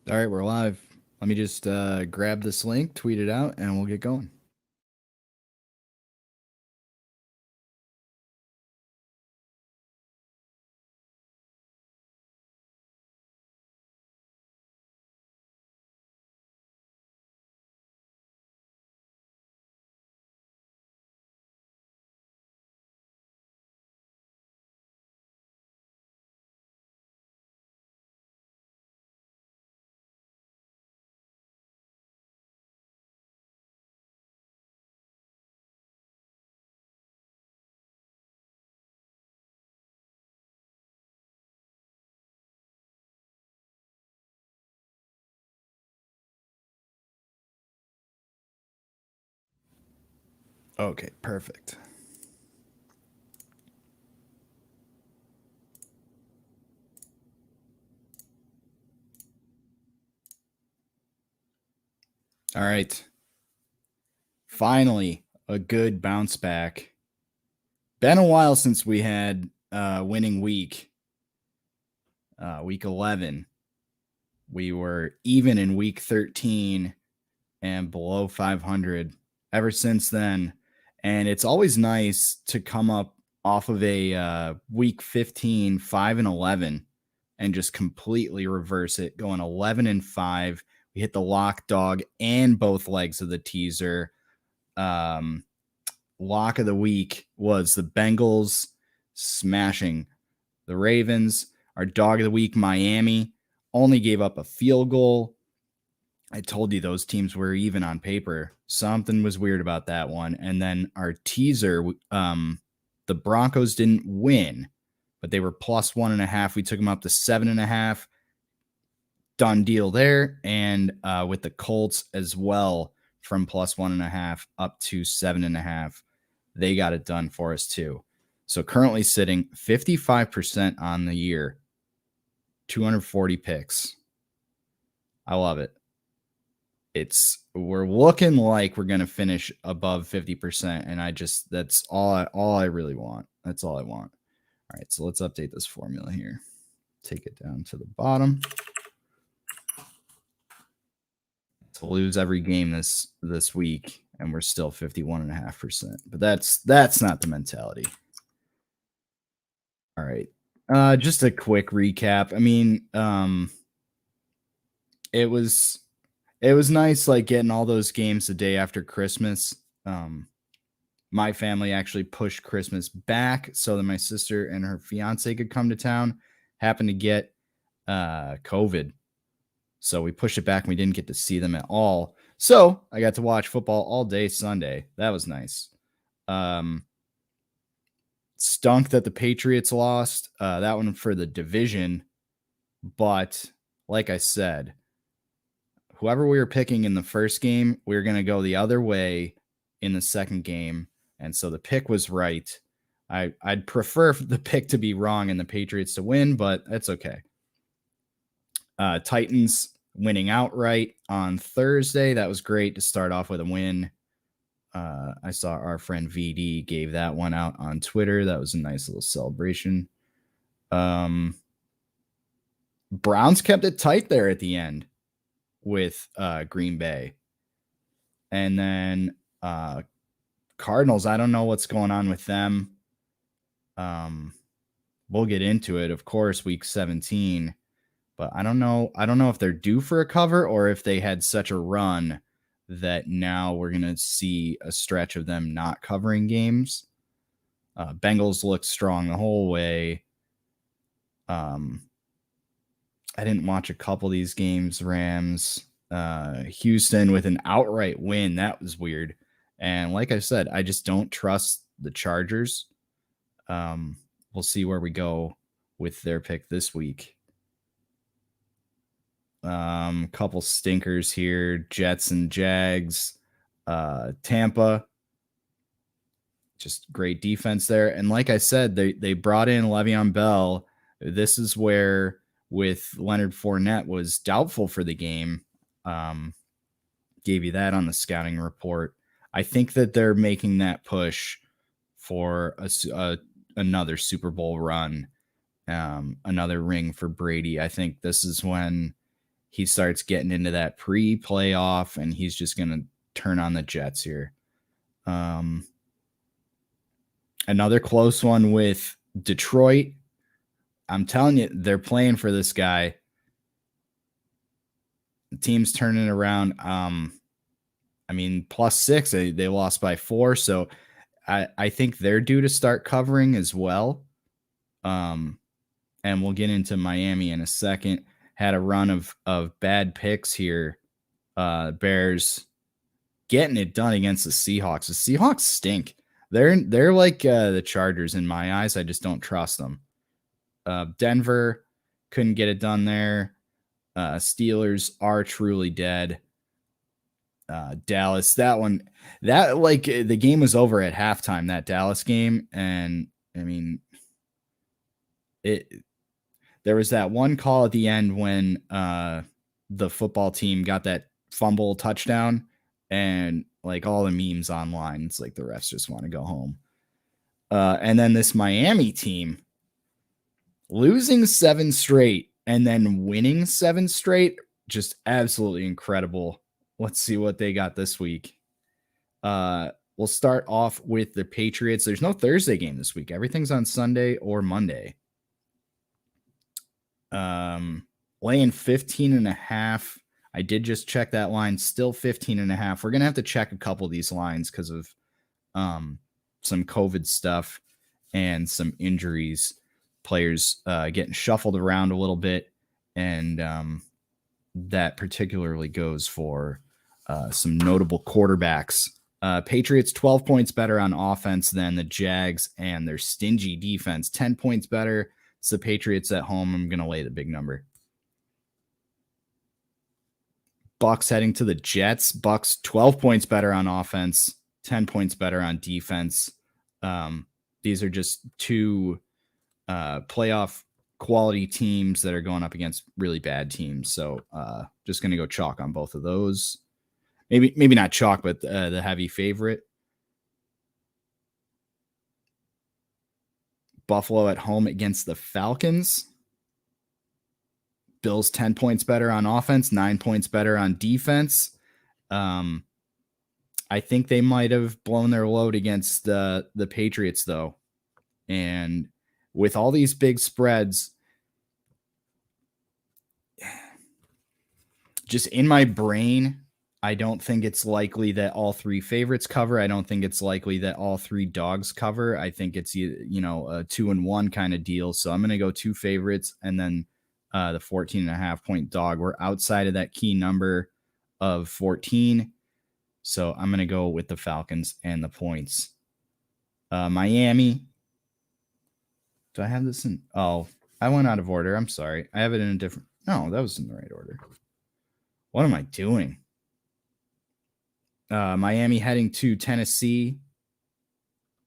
All right, we're live. Let me just grab this link, tweet it out, and we'll get going. Okay, perfect. All right. Finally, a good bounce back. Been a while since we had winning week. Week 11. We were even in week 13 and below 500 ever since then. And it's always nice to come up off of a week 15, 5-11, and just completely reverse it, going 11-5. We hit the lock dog and both legs of the teaser. Lock of the week was the Bengals smashing the Ravens. Our dog of the week, Miami, only gave up a field goal. I told you those teams were even on paper. Something was weird about that one. And then our teaser, the Broncos didn't win, but they were plus 1.5. We took them up to 7.5. Done deal there. And with the Colts as well, from plus 1.5 up to 7.5. They got it done for us too. So currently sitting 55% on the year, 240 picks. I love it. We're looking like we're gonna finish above 50%, and that's all I really want. That's all I want. All right, so let's update this formula here. Take it down to the bottom. To lose every game this week, and we're still 51.5%. But that's not the mentality. All right. Just a quick recap. I mean, it was nice like getting all those games the day after Christmas. My family actually pushed Christmas back so that my sister and her fiance could come to town. Happened to get COVID. So we pushed it back and we didn't get to see them at all. So I got to watch football all day Sunday. That was nice. Stunk that the Patriots lost. That one for the division. But like I said, whoever we were picking in the first game, we were going to go the other way in the second game. And so the pick was right. I'd prefer the pick to be wrong and the Patriots to win, but that's okay. Titans winning outright on Thursday. That was great to start off with a win. I saw our friend VD gave that one out on Twitter. That was a nice little celebration. Browns kept it tight there at the end with Green Bay. And then Cardinals, I don't know what's going on with them. We'll get into it, of course, week 17. But I don't know if they're due for a cover or if they had such a run that now we're going to see a stretch of them not covering games. Bengals looked strong the whole way. I didn't watch a couple of these games. Rams, Houston with an outright win. That was weird. And like I said, I just don't trust the Chargers. We'll see where we go with their pick this week. Couple stinkers here. Jets and Jags. Tampa. Just great defense there. And like I said, they brought in Le'Veon Bell. This is where with Leonard Fournette was doubtful for the game. Gave you that on the scouting report. I think that they're making that push for another Super Bowl run, another ring for Brady. I think this is when he starts getting into that pre-playoff, and he's just going to turn on the Jets here. Another close one with Detroit. I'm telling you, they're playing for this guy. The team's turning around. +6. They lost by 4, so I think they're due to start covering as well. And we'll get into Miami in a second. Had a run of bad picks here. Bears getting it done against the Seahawks. The Seahawks stink. They're like the Chargers in my eyes. I just don't trust them. Denver couldn't get it done there. Steelers are truly dead. Dallas, the game was over at halftime, that Dallas game. And I mean, there was that one call at the end when the football team got that fumble touchdown, and like all the memes online, it's like the refs just want to go home. And then this Miami team losing 7 straight and then winning 7 straight, just absolutely incredible. Let's see what they got this week. We'll start off with the Patriots. There's no Thursday game this week. Everything's on Sunday or Monday. Laying 15.5. I did just check that line, still 15.5. We're going to have to check a couple of these lines because of some COVID stuff and some injuries. Players getting shuffled around a little bit, and that particularly goes for some notable quarterbacks. Patriots 12 points better on offense than the Jags, and their stingy defense 10 points better. It's the Patriots at home. I'm going to lay the big number. Bucks heading to the Jets. Bucks 12 points better on offense, 10 points better on defense. These are just two playoff quality teams that are going up against really bad teams. So just going to go chalk on both of those. Maybe not chalk, but the heavy favorite. Buffalo at home against the Falcons. Bills 10 points better on offense, 9 points better on defense. I think they might have blown their load against the Patriots, though. And with all these big spreads, just in my brain, I don't think it's likely that all 3 favorites cover. I don't think it's likely that all 3 dogs cover. I think it's, a 2-1 kind of deal. So I'm going to go 2 favorites and then the 14.5 point dog. We're outside of that key number of 14. So I'm going to go with the Falcons and the points. Miami. Do I have this in? Oh, I went out of order. I'm sorry. I have it in a different. No, that was in the right order. What am I doing? Miami heading to Tennessee,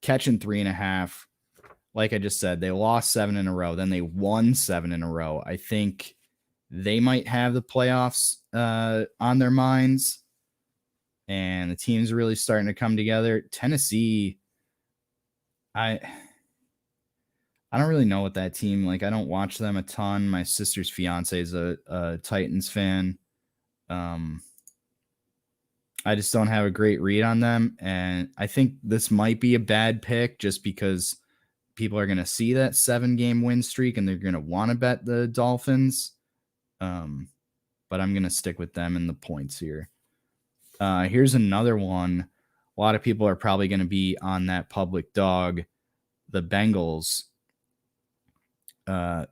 catching 3.5. Like I just said, they lost 7 in a row. Then they won 7 in a row. I think they might have the playoffs on their minds. And the team's really starting to come together. Tennessee, I don't really know what that team, like, I don't watch them a ton. My sister's fiance is a Titans fan. I just don't have a great read on them. And I think this might be a bad pick just because people are going to see that 7-game win streak and they're going to want to bet the Dolphins. But I'm going to stick with them in the points here. Here's another one. A lot of people are probably going to be on that public dog, the Bengals.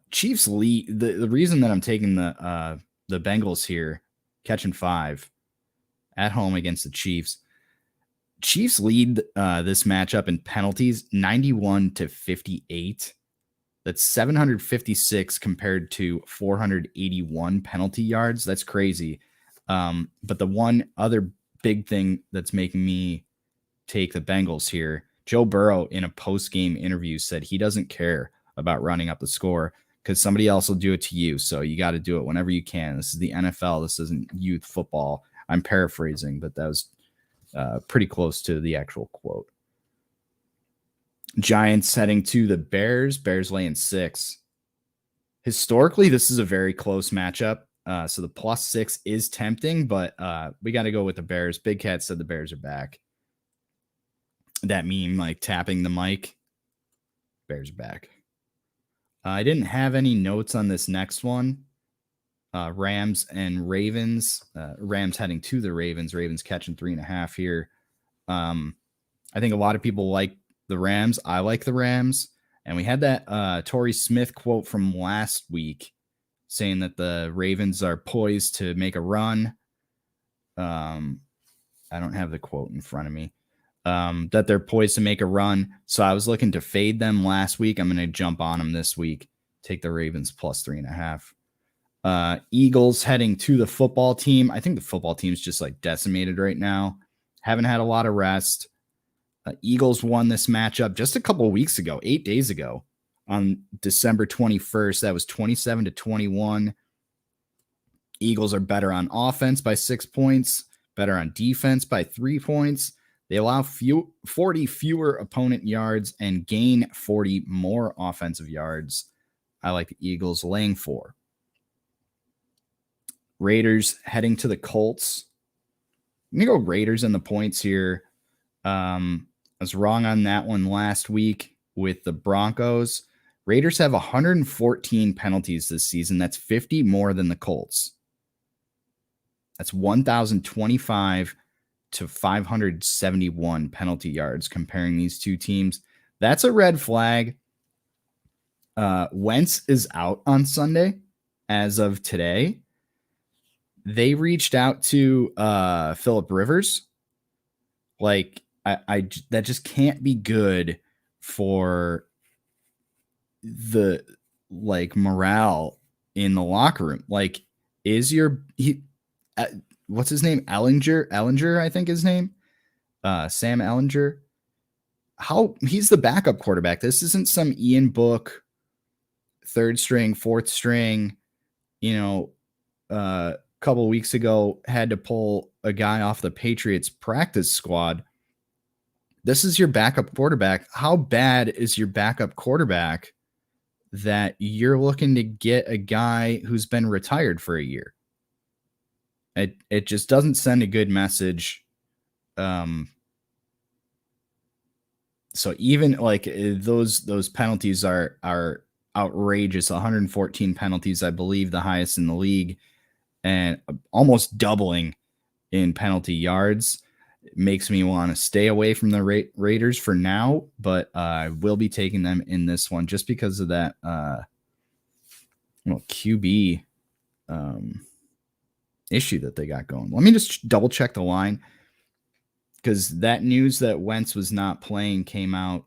Chiefs lead. The reason that I'm taking the Bengals here, catching 5 at home against the Chiefs. Chiefs lead this matchup in penalties 91-58. That's 756 compared to 481 penalty yards. That's crazy. But the one other big thing that's making me take the Bengals here, Joe Burrow in a post-game interview said he doesn't care about running up the score because somebody else will do it to you. So you got to do it whenever you can. This is the NFL. This isn't youth football. I'm paraphrasing, but that was pretty close to the actual quote. Giants heading to the Bears. Bears laying 6. Historically, this is a very close matchup. So the +6 is tempting, but we got to go with the Bears. Big Cat said the Bears are back. That meme, like tapping the mic. Bears are back. I didn't have any notes on this next one. Rams and Ravens. Rams heading to the Ravens. Ravens catching 3.5 here. I think a lot of people like the Rams. I like the Rams. And we had that Torrey Smith quote from last week saying that the Ravens are poised to make a run. I don't have the quote in front of me. That they're poised to make a run. So I was looking to fade them last week. I'm going to jump on them this week. Take the Ravens +3.5. Eagles heading to the football team. I think the football team is just like decimated right now. Haven't had a lot of rest. Eagles won this matchup just a couple of weeks ago, 8 days ago, on December 21st. That was 27-21. Eagles are better on offense by 6 points, better on defense by 3 points. They allow 40 fewer opponent yards and gain 40 more offensive yards. I like the Eagles laying 4. Raiders heading to the Colts. I'm going to go Raiders in the points here. I was wrong on that one last week with the Broncos. Raiders have 114 penalties this season. That's 50 more than the Colts. That's 1,025 to 571 penalty yards comparing these two teams. That's a red flag. Wentz is out on Sunday as of today. They reached out to Phillip Rivers. Like, I that just can't be good for the morale in the locker room. Like, what's his name? Ellinger, I think his name. Sam Ellinger. He's the backup quarterback. This isn't some Ian Book, 3rd string, 4th string, a couple weeks ago had to pull a guy off the Patriots practice squad. This is your backup quarterback. How bad is your backup quarterback that you're looking to get a guy who's been retired for a year? It just doesn't send a good message. So even like those penalties are outrageous. 114 penalties, I believe, the highest in the league, and almost doubling in penalty yards. It makes me want to stay away from the Raiders for now, but I will be taking them in this one just because of that QB issue that they got going. Let me just double check the line, because that news that Wentz was not playing came out,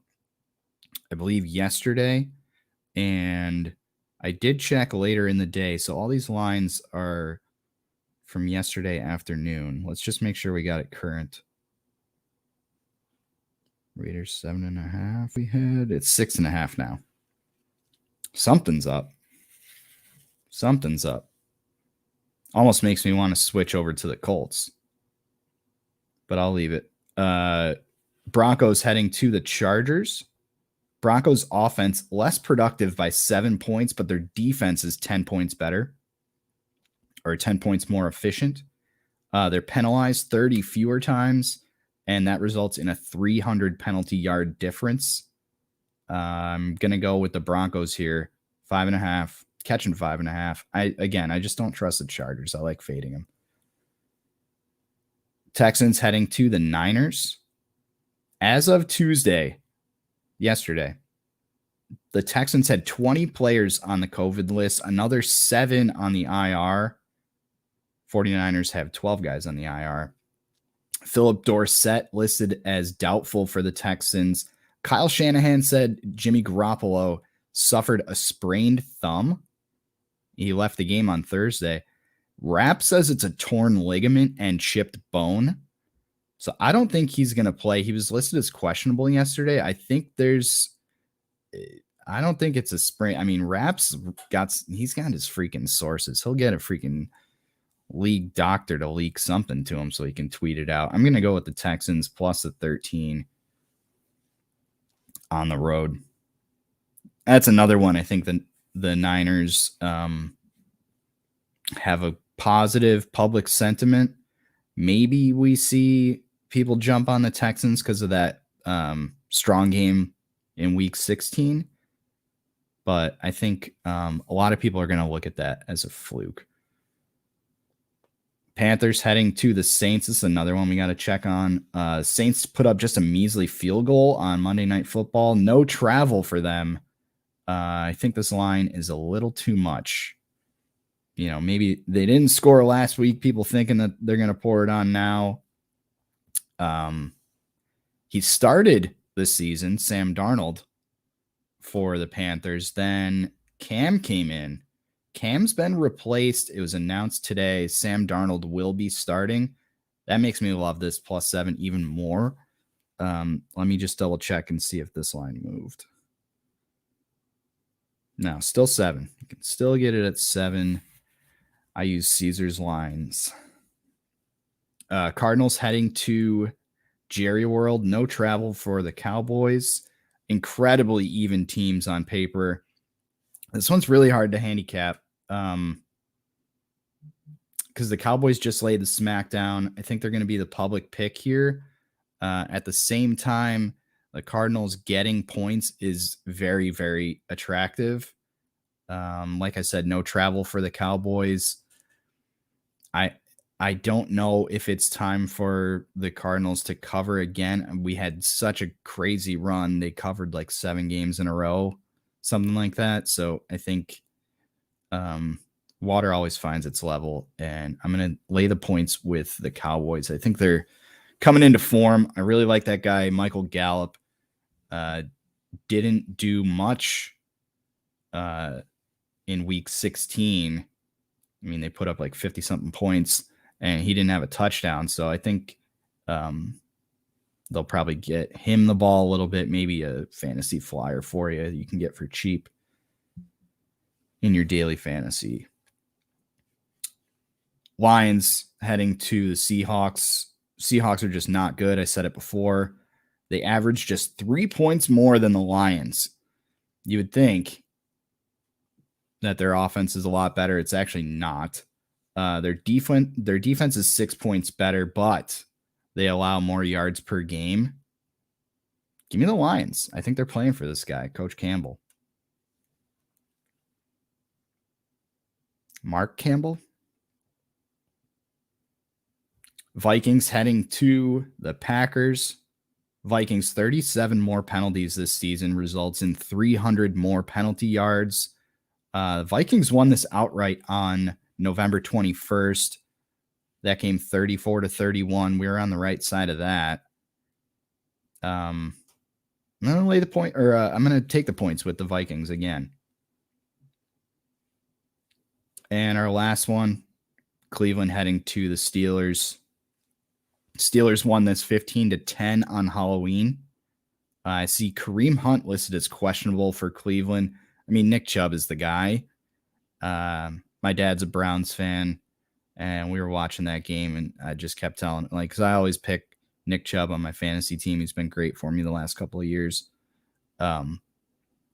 I believe, yesterday, and I did check later in the day. So all these lines are from yesterday afternoon. Let's just make sure we got it current. Raiders 7.5. We had it's 6.5 now. Something's up. Almost makes me want to switch over to the Colts, but I'll leave it. Broncos heading to the Chargers. Broncos offense less productive by 7 points, but their defense is 10 points better, or 10 points more efficient. They're penalized 30 fewer times, and that results in a 300 penalty yard difference. I'm going to go with the Broncos here. 5.5, catching 5.5. I just don't trust the Chargers. I like fading them. Texans heading to the Niners. As of Tuesday, yesterday, the Texans had 20 players on the COVID list, another 7 on the IR. 49ers have 12 guys on the IR. Philip Dorsett listed as doubtful for the Texans. Kyle Shanahan said Jimmy Garoppolo suffered a sprained thumb. He left the game on Thursday. Rap says it's a torn ligament and chipped bone. So I don't think he's going to play. He was listed as questionable yesterday. I don't think it's a sprain. I mean, Rap's he's got his freaking sources. He'll get a freaking league doctor to leak something to him so he can tweet it out. I'm going to go with the Texans plus the 13 on the road. That's another one. I think the Niners have have a positive public sentiment. Maybe we see people jump on the Texans because of that strong game in week 16. But I think a lot of people are going to look at that as a fluke. Panthers heading to the Saints. This is another one we got to check on. Saints put up just a measly field goal on Monday Night Football. No travel for them. I think this line is a little too much. You know, maybe they didn't score last week. People thinking that they're going to pour it on now. He started this season, Sam Darnold, for the Panthers. Then Cam came in. Cam's been replaced. It was announced today Sam Darnold will be starting. That makes me love this +7 even more. Let me just double check and see if this line moved. No, still 7. You can still get it at 7. I use Caesar's lines. Cardinals heading to Jerry World. No travel for the Cowboys. Incredibly even teams on paper. This one's really hard to handicap because the Cowboys just laid the smackdown. I think they're going to be the public pick here. At the same time, the Cardinals getting points is very, very attractive. Like I said, no travel for the Cowboys. I don't know if it's time for the Cardinals to cover again. We had such a crazy run. They covered like 7 games in a row, something like that. So I think water always finds its level, and I'm going to lay the points with the Cowboys. I think they're coming into form. I really like that guy, Michael Gallup. Didn't do much in week 16. I mean, they put up like 50-something points, and he didn't have a touchdown. So I think they'll probably get him the ball a little bit, maybe a fantasy flyer for you can get for cheap in your daily fantasy. Lions heading to the Seahawks. Seahawks are just not good. I said it before. They average just 3 points more than the Lions. You would think that their offense is a lot better. It's actually not. Their defense is 6 points better, but they allow more yards per game. Give me the Lions. I think they're playing for this guy, Coach Campbell. Mark Campbell. Vikings heading to the Packers. Vikings 37 more penalties this season results in 300 more penalty yards. Vikings won this outright on November 21st. That game 34-31. We were on the right side of that. I'm going to lay the point, or I'm going to take the points with the Vikings again. And our last one, Cleveland heading to the Steelers. Steelers won this 15-10 on Halloween. I see Kareem Hunt listed as questionable for Cleveland. I mean, Nick Chubb is the guy. My dad's a Browns fan, and we were watching that game, and I just kept telling, like, because I always pick Nick Chubb on my fantasy team. He's been great for me the last couple of years. No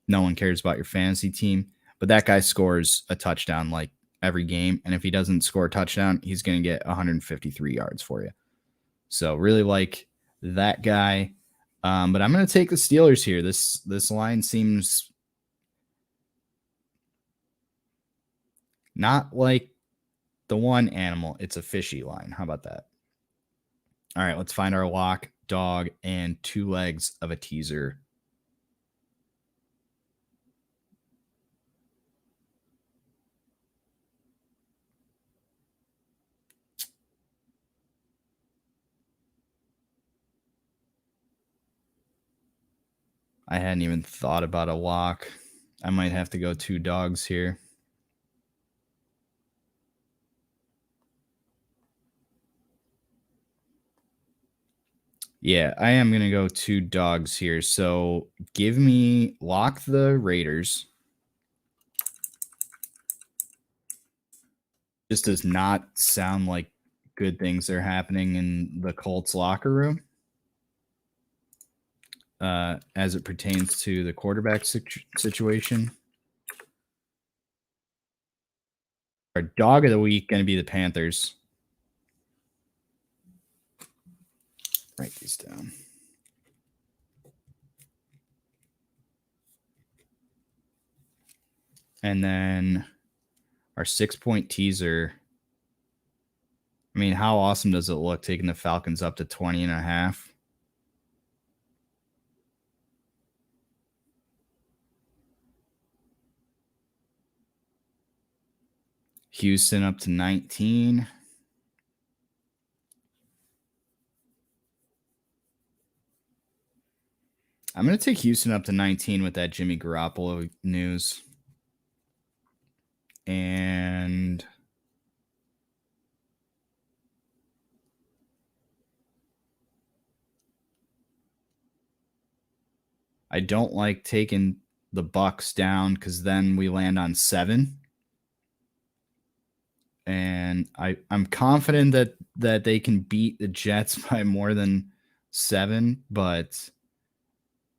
one cares about your fantasy team, but that guy scores a touchdown like every game, and if he doesn't score a touchdown, he's going to get 153 yards for you. So really like that guy. But I'm going to take the Steelers here. This line seems not like the one animal. It's a fishy line. How about that? All right, let's find our lock, dog, and 2 legs of a teaser. I hadn't even thought about a lock. I might have to go 2 dogs here. Yeah, I am going to go 2 dogs here. So give me lock the Raiders. This does not sound like good things are happening in the Colts locker room as it pertains to the quarterback situation. Our dog of the week going to be the Panthers. Write these down. And then our 6-point teaser. I mean, how awesome does it look taking the Falcons up to 20.5? Houston up to 19. I'm going to take Houston up to 19 with that Jimmy Garoppolo news. And I don't like taking the Bucks down because then we land on 7. And I'm confident that they can beat the Jets by more than 7, but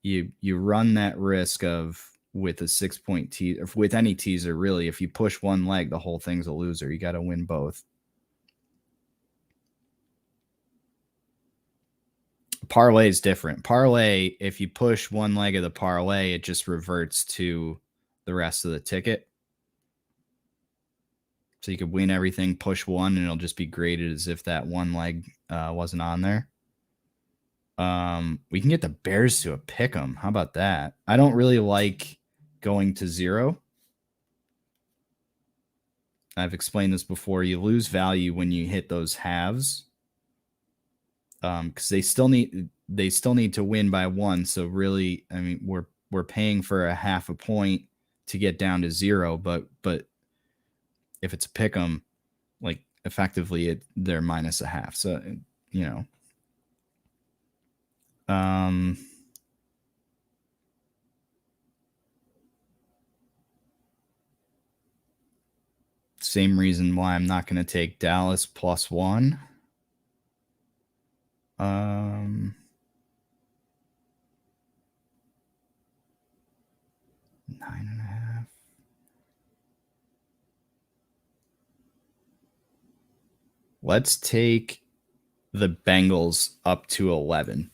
you run that risk of with a 6-point teaser, with any teaser, really, if you push one leg, the whole thing's a loser. You got to win both. Parlay is different. Parlay, if you push one leg of the parlay, it just reverts to the rest of the ticket. So you could win everything, push one, and it'll just be graded as if that one leg wasn't on there. We can get the Bears to a pick 'em. How about that? I don't really like going to 0. I've explained this before. You lose value when you hit those halves. Because they still need to win by 1. So really, I mean, we're paying for a half a point to get down to 0, but if it's a pick 'em, like effectively they're minus a half. So, same reason why I'm not going to take Dallas plus 1. 9.5. Let's take the Bengals up to 11.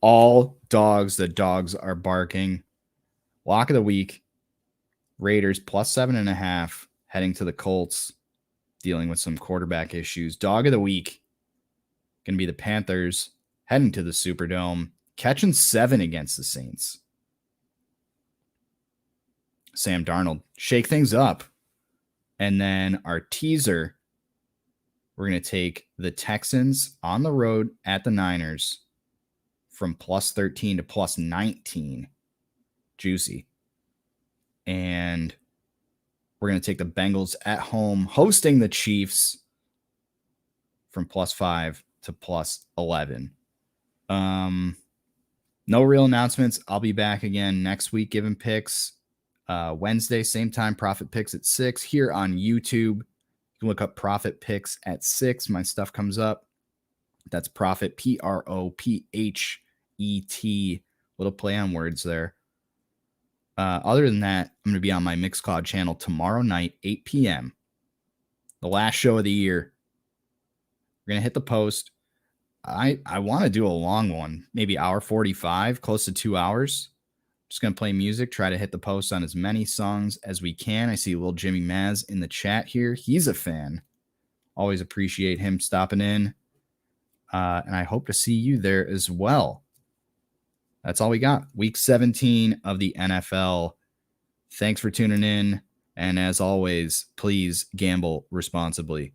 All dogs, the dogs are barking. Lock of the week. Raiders plus 7.5 heading to the Colts, dealing with some quarterback issues. Dog of the week going to be the Panthers heading to the Superdome, catching 7 against the Saints. Sam Darnold, shake things up. And then our teaser, we're going to take the Texans on the road at the Niners from plus 13 to plus 19. Juicy. And we're going to take the Bengals at home hosting the Chiefs from plus 5 to plus 11. No real announcements. I'll be back again next week giving picks. Wednesday, same time, Profit Picks at 6 here on YouTube. You can look up Profit Picks at 6. My stuff comes up. That's Profit, Prophet. Little play on words there. Other than that, I'm going to be on my Mixcloud channel tomorrow night, 8 p.m. The last show of the year. We're going to hit the post. I want to do a long one, maybe hour 45, close to 2 hours. Just going to play music, try to hit the post on as many songs as we can. I see little Jimmy Maz in the chat here. He's a fan. Always appreciate him stopping in. And I hope to see you there as well. That's all we got. Week 17 of the NFL. Thanks for tuning in. And as always, please gamble responsibly.